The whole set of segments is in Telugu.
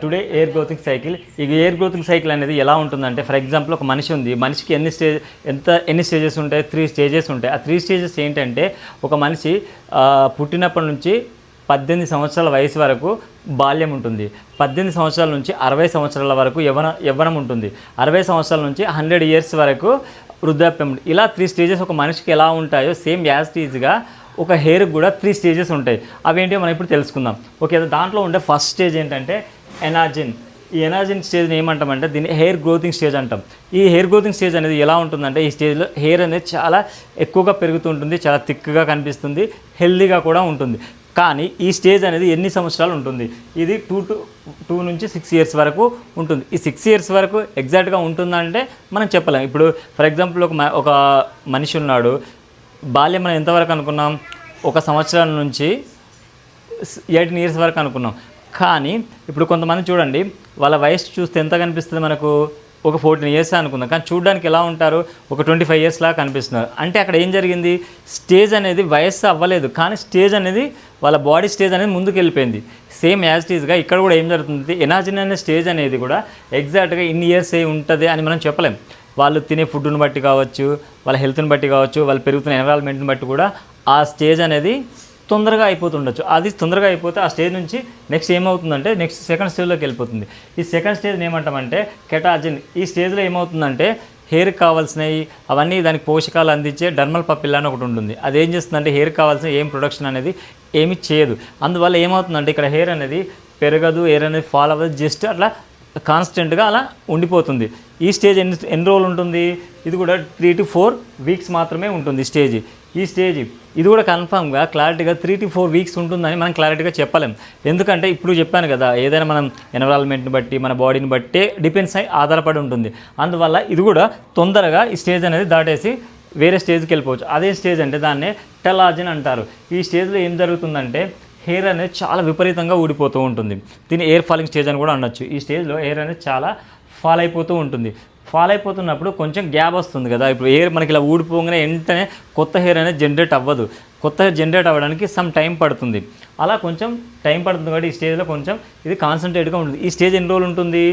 టుడే ఎయిర్ గ్రోతింగ్ సైకిల్. ఈ ఎయిర్ గ్రోతింగ్ సైకిల్ అనేది ఎలా ఉంటుందంటే, ఫర్ ఎగ్జాంపుల్ ఒక మనిషి ఉంది, మనిషికి ఎన్ని స్టేజెస్ ఉంటాయి? 3 స్టేజెస్ ఉంటాయి. ఆ 3 స్టేజెస్ ఏంటంటే, ఒక మనిషి పుట్టినప్పటి నుంచి 18 సంవత్సరాల వయసు వరకు బాల్యం ఉంటుంది. 18 సంవత్సరాల నుంచి 60 సంవత్సరాల వరకు యవ్వనం ఉంటుంది. 60 సంవత్సరాల నుంచి 100 ఇయర్స్ వరకు వృద్ధాప్యం. ఇలా 3 స్టేజెస్ ఒక మనిషికి ఎలా ఉంటాయో సేమ్ యాజ్ టీజ్గా ఒక హెయిర్కి కూడా 3 స్టేజెస్ ఉంటాయి. అవేంటో మనం ఇప్పుడు తెలుసుకుందాం. ఓకే, దాంట్లో ఉండే ఫస్ట్ స్టేజ్ ఏంటంటే ఎనాజిన్. ఈ ఎనాజిన్ స్టేజ్ని ఏమంటామంటే దీన్ని హెయిర్ గ్రోతింగ్ స్టేజ్ అంటాం. ఈ హెయిర్ గ్రోతింగ్ స్టేజ్ అనేది ఎలా ఉంటుందంటే, ఈ స్టేజ్లో హెయిర్ అనేది చాలా ఎక్కువగా పెరుగుతుంటుంది, చాలా థిక్గా కనిపిస్తుంది, హెల్దీగా కూడా ఉంటుంది. కానీ ఈ స్టేజ్ అనేది ఎన్ని సంవత్సరాలు ఉంటుంది? ఇది 2 నుంచి 6 ఇయర్స్ వరకు ఉంటుంది. ఈ 6 ఇయర్స్ వరకు ఎగ్జాక్ట్గా ఉంటుందంటే మనం చెప్పలేం. ఇప్పుడు ఫర్ ఎగ్జాంపుల్ ఒక మనిషి ఉన్నాడు, బాల్యం మనం ఎంతవరకు అనుకున్నాం? 1 సంవత్సరం నుంచి 18 ఇయర్స్ వరకు అనుకున్నాం. కానీ ఇప్పుడు కొంతమంది చూడండి, వాళ్ళ వయసు చూస్తే ఎంత కనిపిస్తుంది మనకు? ఒక 14 ఇయర్స్ అనుకుందాం, కానీ చూడడానికి ఎలా ఉంటారు? ఒక 25 ఇయర్స్ లాగా కనిపిస్తున్నారు. అంటే అక్కడ ఏం జరిగింది? స్టేజ్ అనేది వయస్సు అవ్వలేదు, కానీ స్టేజ్ అనేది వాళ్ళ బాడీ స్టేజ్ అనేది ముందుకు వెళ్ళిపోయింది. సేమ్ యాజ్ టీజ్గా ఇక్కడ కూడా ఏం జరుగుతుంది? ఎనాజిన్ అనే స్టేజ్ అనేది కూడా ఎగ్జాక్ట్గా ఇన్ని ఇయర్స్ ఉంటుంది అని మనం చెప్పలేం. వాళ్ళు తినే ఫుడ్ని బట్టి కావచ్చు, వాళ్ళ హెల్త్ని బట్టి కావచ్చు, వాళ్ళు పెరుగుతున్న ఎన్విరాన్మెంట్ని బట్టి కూడా ఆ స్టేజ్ అనేది తొందరగా అయిపోతుండొచ్చు. అది తొందరగా అయిపోతే ఆ స్టేజ్ నుంచి నెక్స్ట్ ఏమవుతుందంటే నెక్స్ట్ సెకండ్ స్టేజ్లోకి వెళ్ళిపోతుంది. ఈ సెకండ్ స్టేజ్ని ఏమంటామంటే కెటాజిన్. ఈ స్టేజ్లో ఏమవుతుందంటే హెయిర్కి కావాల్సినవి అవన్నీ దానికి పోషకాలు అందించే డర్మల్ పపిల్లా అని ఒకటి ఉంటుంది. అది ఏం చేస్తుందంటే హెయిర్కి కావాల్సిన ఏం ప్రొడక్షన్ అనేది ఏమి చేయదు. అందువల్ల ఏమవుతుందంటే ఇక్కడ హెయిర్ అనేది పెరగదు, హెయిర్ అనేది ఫాల్ అవ్వదు, జస్ట్ అట్లా కాన్స్టెంట్గా అలా ఉండిపోతుంది. ఈ స్టేజ్ ఎన్ని రోజులు ఉంటుంది? ఇది కూడా 3 to 4 వీక్స్ మాత్రమే ఉంటుంది స్టేజ్. ఈ స్టేజ్ ఇది కూడా కన్ఫామ్గా క్లారిటీగా 3 to 4 వీక్స్ ఉంటుందని మనం క్లారిటీగా చెప్పలేం. ఎందుకంటే ఇప్పుడు చెప్పాను కదా, ఏదైనా మనం ఎన్విరాన్మెంట్ని బట్టి మన బాడీని బట్టే డిపెండ్స్ అయి ఆధారపడి ఉంటుంది. అందువల్ల ఇది కూడా తొందరగా ఈ స్టేజ్ అనేది దాటేసి వేరే స్టేజ్కి వెళ్ళిపోవచ్చు. అదే స్టేజ్ అంటే దాన్నే టెలాజిన్ అంటారు. ఈ స్టేజ్లో ఏం జరుగుతుందంటే హెయిర్ అనేది చాలా విపరీతంగా ఊడిపోతూ ఉంటుంది. దీన్ని ఎయిర్ ఫాలింగ్ స్టేజ్ అని కూడా అనొచ్చు. ఈ స్టేజ్లో హెయిర్ అనేది చాలా ఫాల్ అయిపోతూ ఉంటుంది. ఫాల్ అయిపోతున్నప్పుడు కొంచెం గ్యాప్ వస్తుంది కదా. ఇప్పుడు హెయిర్ మనకి ఇలా ఊడిపోగానే వెంటనే కొత్త హెయిర్ అనేది జనరేట్ అవ్వదు. కొత్త హెయిర్ జనరేట్ అవ్వడానికి సమ్ టైం పడుతుంది. అలా కొంచెం టైం పడుతుంది కాబట్టి ఈ స్టేజ్లో కొంచెం ఇది కాన్సన్ట్రేట్గా ఉంటుంది. ఈ స్టేజ్ ఎన్ని రోజులు ఉంటుంది?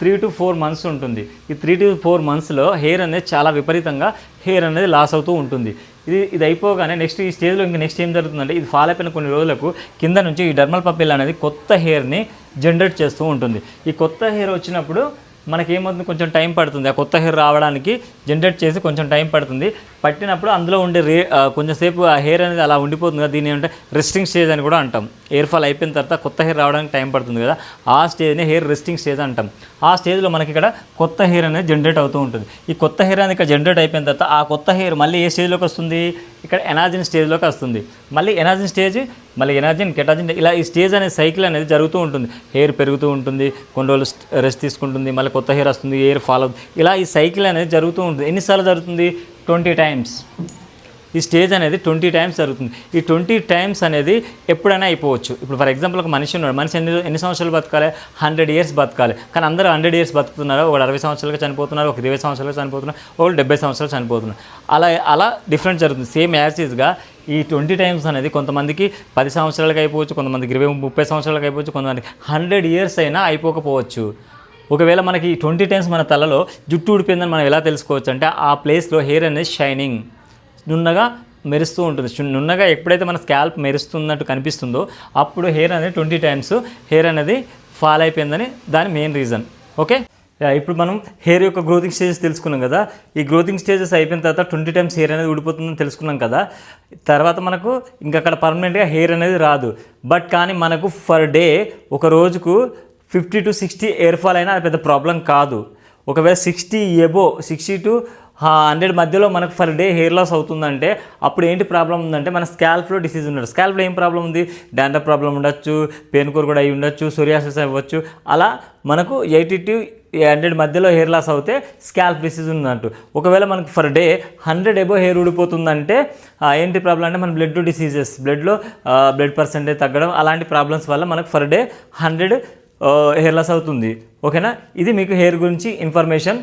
3 to 4 మంత్స్ ఉంటుంది. ఈ 3 to 4 మంత్స్లో హెయిర్ అనేది చాలా విపరీతంగా హెయిర్ అనేది లాస్ అవుతూ ఉంటుంది. ఇది అయిపోగానే నెక్స్ట్ ఈ స్టేజ్లో ఇంకా నెక్స్ట్ ఏం జరుగుతుందంటే, ఇది ఫాల్ అయిపోయిన కొన్ని రోజులకు కింద నుంచి ఈ డర్మల్ పపిల్ అనేది కొత్త హెయిర్ని జనరేట్ చేస్తూ ఉంటుంది. ఈ కొత్త హెయిర్ వచ్చినప్పుడు మనకేమవుతుంది? కొంచెం టైం పడుతుంది. ఆ కొత్త హెయిర్ రావడానికి జనరేట్ చేసి కొంచెం టైం పడుతుంది. పట్టినప్పుడు అందులో ఉండే కొంచెంసేపు ఆ హెయిర్ అనేది అలా ఉండిపోతుంది కదా. దీన్ని ఏమంటే రెస్టింగ్ స్టేజ్ అని కూడా అంటాం. ఎయిర్ ఫాల్ అయిపోయిన తర్వాత కొత్త హెయిర్ రావడానికి టైం పడుతుంది కదా, ఆ స్టేజ్ని హెయిర్ రెస్టింగ్ స్టేజ్ అంటాం. ఆ స్టేజ్లో మనకి ఇక్కడ కొత్త హెయిర్ అనేది జనరేట్ అవుతూ ఉంటుంది. ఈ కొత్త హెయిర్ అనేది ఇక్కడ జనరేట్ అయిపోయిన తర్వాత ఆ కొత్త హెయిర్ మళ్ళీ ఏ స్టేజ్లోకి వస్తుంది? ఇక్కడ ఎనాజిన్ స్టేజ్లోకి వస్తుంది. మళ్ళీ ఎనాజిన్ స్టేజ్, మళ్ళీ ఎనాజిన్, కెటాజిన్, ఇలా ఈ స్టేజ్ అనే సైకిల్ అనేది జరుగుతూ ఉంటుంది. హెయిర్ పెరుగుతూ ఉంటుంది, కొన్ని రోజులు రెస్ట్ తీసుకుంటుంది, మళ్ళీ కొత్త హెయిర్ వస్తుంది, హెయిర్ ఫాల్ అవుతుంది. ఇలా ఈ సైకిల్ అనేది జరుగుతూ ఉంటుంది. ఎన్నిసార్లు జరుగుతుంది? 20 టైమ్స్. ఈ స్టేజ్ అనేది 20 టైమ్స్ జరుగుతుంది. ఈ 20 టైమ్స్ అనేది ఎప్పుడైనా అయిపోవచ్చు. ఇప్పుడు ఫర్ ఎగ్జాంపుల్ ఒక మనిషి ఉన్నాడు, మనిషి ఎన్ని సంవత్సరాలు బతకాలి? 100 ఇయర్స్ బతకాలి. కానీ అందరూ 100 ఇయర్స్ బతుకుతున్నారు. ఒకడు 60 సంవత్సరాలుగా చనిపోతున్నారు, ఒక 20 సంవత్సరాలుగా చనిపోతున్నారు, ఒకడు 70 సంవత్సరాలు చనిపోతున్నారు. అలా డిఫరెంట్ జరుగుతుంది. సేమ్ యాజ్ ఈజ్గా ఈ 20 టైమ్స్ అనేది కొంతమందికి 10 సంవత్సరాలకు అయిపోవచ్చు, కొంతమందికి 20-30 సంవత్సరాలకు అయిపోవచ్చు, కొంతమందికి 100 ఇయర్స్ అయినా అయిపోకపోవచ్చు. ఒకవేళ మనకి 20 టైమ్స్ మన తలలో జుట్టు ఊడిపోయిందని మనం ఎలా తెలుసుకోవచ్చు అంటే, ఆ ప్లేస్లో హెయిర్ అనేది షైనింగ్, నున్నగా మెరుస్తూ ఉంటుంది. నున్నగా ఎప్పుడైతే మన స్కాల్ప్ మెరుస్తున్నట్టు కనిపిస్తుందో అప్పుడు హెయిర్ అనేది 20 టైమ్స్ హెయిర్ అనేది ఫాల్ అయిపోయిందని దాని మెయిన్ రీజన్. ఓకే, ఇప్పుడు మనం హెయిర్ యొక్క గ్రోతింగ్ స్టేజెస్ తెలుసుకున్నాం కదా. ఈ గ్రోతింగ్ స్టేజెస్ అయిపోయిన తర్వాత 20 టైమ్స్ హెయిర్ అనేది ఊడిపోతుందని తెలుసుకున్నాం కదా. తర్వాత మనకు ఇంకా అక్కడ పర్మనెంట్గా హెయిర్ అనేది రాదు. బట్ కానీ మనకు ఫర్ డే ఒక రోజుకు 50 to 60 ఎయిర్ ఫాల్ అయినా అది పెద్ద ప్రాబ్లం కాదు. ఒకవేళ 60 to 100 మధ్యలో మనకు ఫర్ డే హెయిర్ లాస్ అవుతుందంటే అప్పుడు ఏంటి ప్రాబ్లం ఉందంటే, మన స్కాల్ప్లో డిసీజ్ ఉండదు. స్కాల్ప్లో ఏం ప్రాబ్లం ఉంది? డాండ్రఫ్ ప్రాబ్లం ఉండొచ్చు, పెయిన్కోర్ కూడా అయి ఉండొచ్చు, సోరియాసిస్ అవ్వచ్చు. అలా మనకు 80 to 100 మధ్యలో హెయిర్ లాస్ అవుతే స్కాల్ప్ డిసీజ్ ఉందంటూ. ఒకవేళ మనకు ఫర్ డే 100 ఎబో హెయిర్ ఊడిపోతుందంటే ఏంటి ప్రాబ్లం అంటే, మన బ్లడ్ డిసీజెస్, బ్లడ్లో బ్లడ్ పర్సెంటేజ్ తగ్గడం, అలాంటి ప్రాబ్లమ్స్ వల్ల మనకు ఫర్ డే 100 హెయిర్ లాస్ అవుతుంది. ఓకేనా? ఇది మీకు హెయిర్ గురించి ఇన్ఫర్మేషన్.